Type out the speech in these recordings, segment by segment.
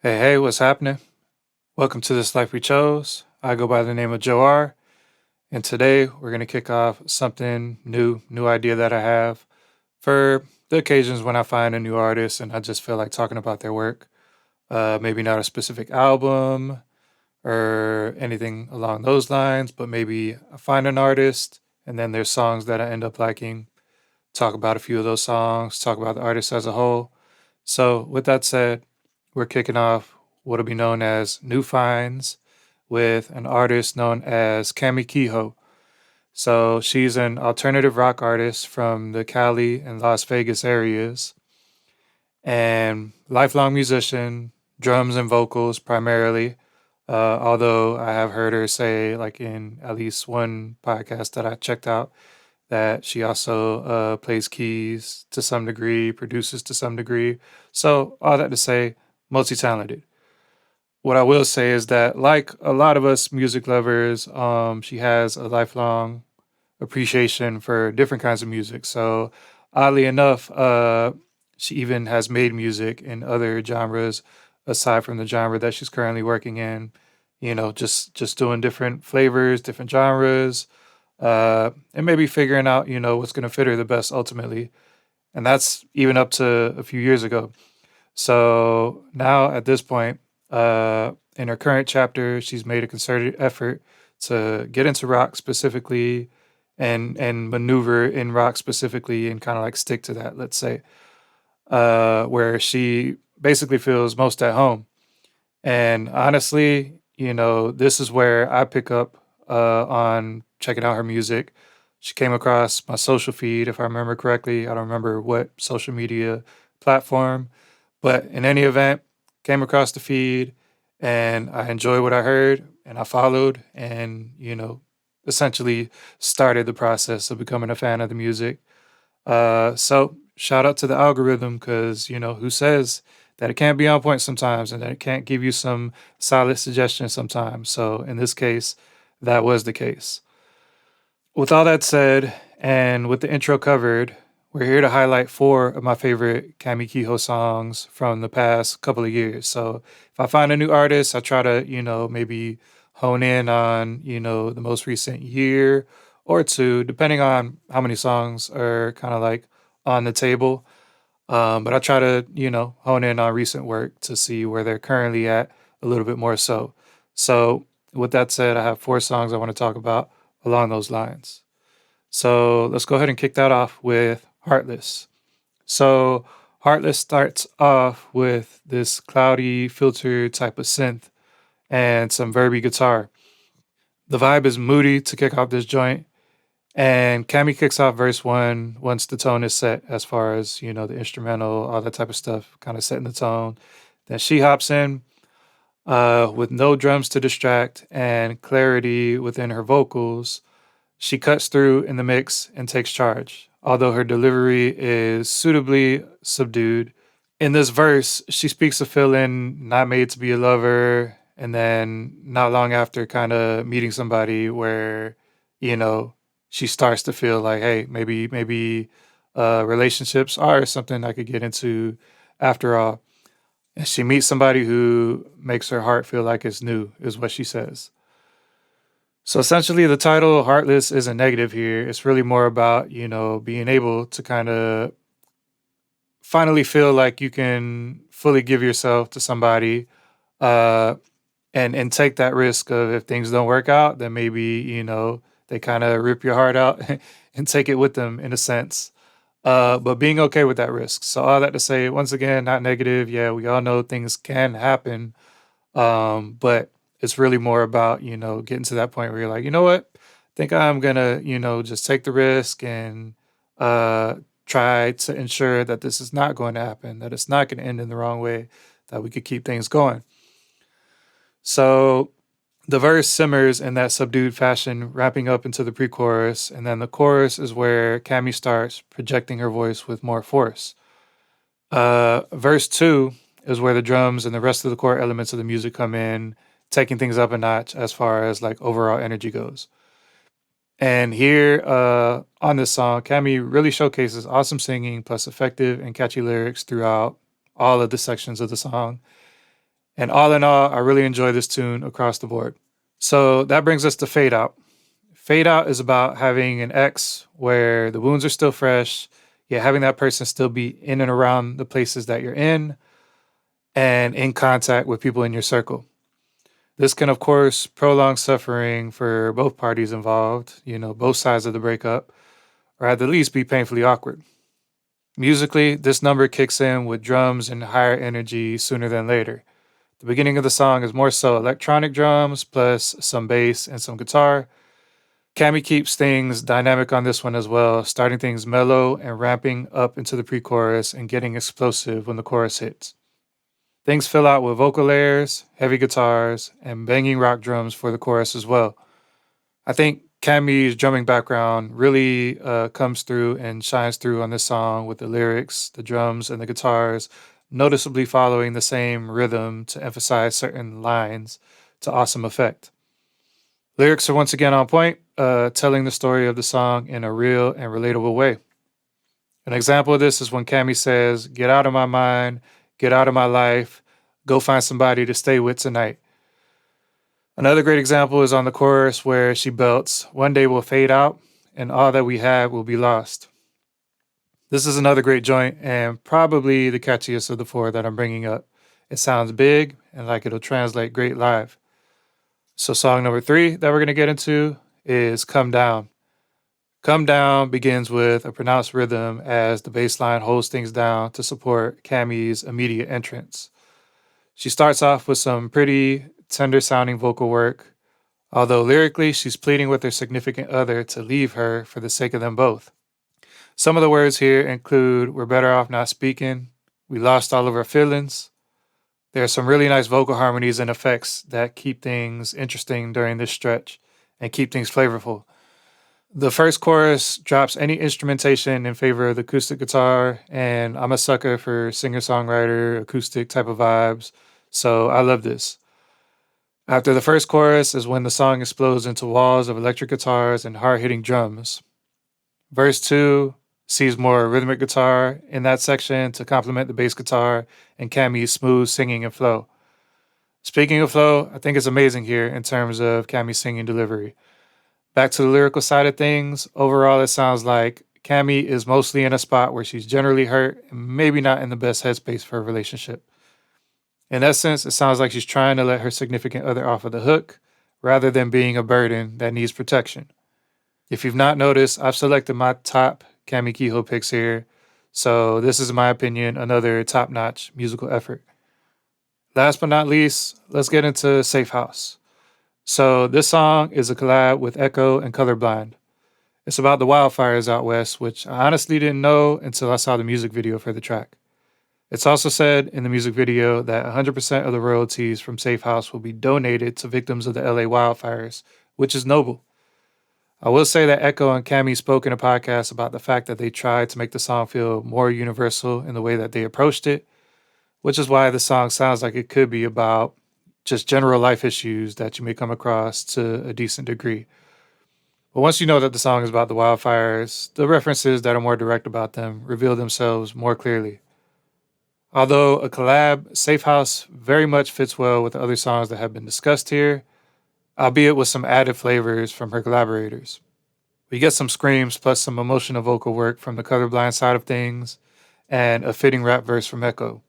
Hey, hey, what's happening? Welcome to This Life We Chose. I go by the name of Joe R, and today we're going to kick off something new idea that I have for the occasions when I find a new artist and I just feel like talking about their work. Maybe not a specific album or anything along those lines, but maybe I find an artist and then there's songs that I end up liking. Talk about a few of those songs, talk about the artist as a whole. So, with that said, we're kicking off what'll be known as New Finds with an artist known as Kami Kehoe. So, she's an alternative rock artist from the Cali and Las Vegas areas and lifelong musician, drums and vocals primarily. Although I have heard her say, like in at least one podcast that I checked out, that she also plays keys to some degree, produces to some degree. So, all that to say, multi talented. What I will say is that, like a lot of us music lovers, she has a lifelong appreciation for different kinds of music. So, oddly enough, she even has made music in other genres aside from the genre that she's currently working in. You know, just doing different flavors, different genres, and maybe figuring out, what's going to fit her the best ultimately. And that's even up to a few years ago. So now at this point, in her current chapter, she's made a concerted effort to get into rock specifically and maneuver in rock specifically and kind of like stick to that, let's say, where she basically feels most at home. And honestly, this is where I pick up on checking out her music. She came across my social feed, if I remember correctly. I don't remember what social media platform, but in any event, came across the feed and I enjoyed what I heard and I followed and, essentially started the process of becoming a fan of the music. So shout out to the algorithm because, who says that it can't be on point sometimes and that it can't give you some solid suggestions sometimes. So in this case, that was the case. With all that said, and with the intro covered, we're here to highlight four of my favorite Kami Kehoe songs from the past couple of years. So if I find a new artist, I try to, maybe hone in on, the most recent year or two, depending on how many songs are kind of like on the table. But I try to, hone in on recent work to see where they're currently at a little bit more so. So with that said, I have four songs I want to talk about along those lines. So let's go ahead and kick that off with Heartless. So Heartless starts off with this cloudy filter type of synth and some verby guitar. The vibe is moody to kick off this joint. And Cammy kicks off verse one once the tone is set, as far as, the instrumental, all that type of stuff, kind of setting the tone. Then she hops in with no drums to distract and clarity within her vocals. She cuts through in the mix and takes charge, although her delivery is suitably subdued. In this verse, she speaks of feeling not made to be a lover, and then not long after, kind of meeting somebody where, you know, she starts to feel like, hey, maybe relationships are something I could get into after all. And she meets somebody who makes her heart feel like it's new, is what she says. So essentially, the title Heartless isn't negative here. It's really more about, being able to kind of finally feel like you can fully give yourself to somebody uh, and take that risk of if things don't work out, then maybe, they kind of rip your heart out and take it with them in a sense. But being okay with that risk. So all that to say, once again, not negative. Yeah, we all know things can happen. But it's really more about, getting to that point where you're like, you know what? I think I'm gonna, just take the risk and uh try to ensure that this is not going to happen, that it's not gonna end in the wrong way, that we could keep things going. So the verse simmers in that subdued fashion, wrapping up into the pre-chorus, and then the chorus is where Cami starts projecting her voice with more force. Verse two is where the drums and the rest of the core elements of the music come in, taking things up a notch as far as like overall energy goes. And here on this song, Cami really showcases awesome singing plus effective and catchy lyrics throughout all of the sections of the song. And all in all, I really enjoy this tune across the board. So that brings us to Fade Out. Fade Out is about having an ex where the wounds are still fresh, yet having that person still be in and around the places that you're in and in contact with people in your circle. This can, of course, prolong suffering for both parties involved, both sides of the breakup, or at the least be painfully awkward. Musically, this number kicks in with drums and higher energy sooner than later. The beginning of the song is more so electronic drums plus some bass and some guitar. Kami keeps things dynamic on this one as well, starting things mellow and ramping up into the pre chorus and getting explosive when the chorus hits. Things fill out with vocal layers, heavy guitars, and banging rock drums for the chorus as well. I think Kami's drumming background really comes through and shines through on this song with the lyrics, the drums, and the guitars noticeably following the same rhythm to emphasize certain lines to awesome effect. Lyrics are once again on point, telling the story of the song in a real and relatable way. An example of this is when Kami says, "Get out of my mind, get out of my life, go find somebody to stay with tonight." Another great example is on the chorus where she belts, "One day we'll fade out, and all that we have will be lost." This is another great joint and probably the catchiest of the four that I'm bringing up. It sounds big and like it'll translate great live. So song number 3 that we're going to get into is Come Down. Come Down begins with a pronounced rhythm as the bass line holds things down to support Kami's immediate entrance. She starts off with some pretty tender sounding vocal work, although lyrically she's pleading with her significant other to leave her for the sake of them both. Some of the words here include, "We're better off not speaking," "We lost all of our feelings." There are some really nice vocal harmonies and effects that keep things interesting during this stretch and keep things flavorful. The first chorus drops any instrumentation in favor of the acoustic guitar, and I'm a sucker for singer-songwriter, acoustic type of vibes, so I love this. After the first chorus is when the song explodes into walls of electric guitars and hard-hitting drums. Verse 2 sees more rhythmic guitar in that section to complement the bass guitar and Kami's smooth singing and flow. Speaking of flow, I think it's amazing here in terms of Kami's singing delivery. Back to the lyrical side of things, overall it sounds like Kami is mostly in a spot where she's generally hurt and maybe not in the best headspace for a relationship. In essence, it sounds like she's trying to let her significant other off of the hook rather than being a burden that needs protection. If you've not noticed, I've selected my top Kami Kehoe picks here, so this is, in my opinion, another top-notch musical effort. Last but not least, let's get into Safehouse. So this song is a collab with Echo and Colorblind. It's about the wildfires out west, which I honestly didn't know until I saw the music video for the track. It's also said in the music video that 100% of the royalties from Safehouse will be donated to victims of the LA wildfires, which is noble. I will say that Echo and Kami spoke in a podcast about the fact that they tried to make the song feel more universal in the way that they approached it, which is why the song sounds like it could be about just general life issues that you may come across to a decent degree. But once you know that the song is about the wildfires, the references that are more direct about them reveal themselves more clearly. Although a collab, Safehouse very much fits well with the other songs that have been discussed here, albeit with some added flavors from her collaborators. We get some screams plus some emotional vocal work from the Colorblind side of things, and a fitting rap verse from Echo.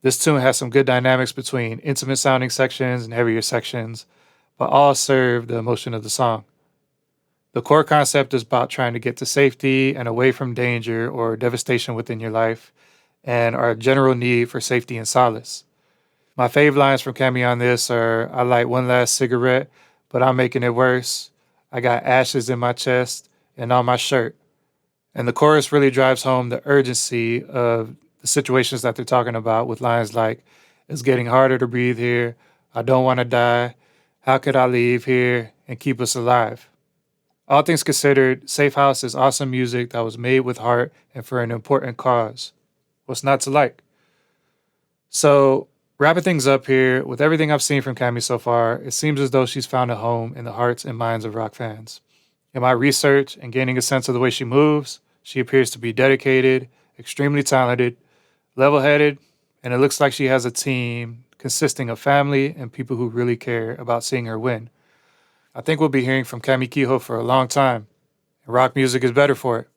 This tune has some good dynamics between intimate sounding sections and heavier sections, but all serve the emotion of the song. The core concept is about trying to get to safety and away from danger or devastation within your life, and our general need for safety and solace. My fave lines from Kami on this are, "I light one last cigarette, but I'm making it worse. I got ashes in my chest and on my shirt." And the chorus really drives home the urgency of the situations that they're talking about with lines like, "It's getting harder to breathe here. I don't want to die. How could I leave here and keep us alive?" All things considered, Safehouse is awesome music that was made with heart and for an important cause. What's not to like? So, wrapping things up here, with everything I've seen from Kami so far, it seems as though she's found a home in the hearts and minds of rock fans. In my research and gaining a sense of the way she moves, she appears to be dedicated, extremely talented, level-headed, and it looks like she has a team consisting of family and people who really care about seeing her win. I think we'll be hearing from Kami Kehoe for a long time, and rock music is better for it.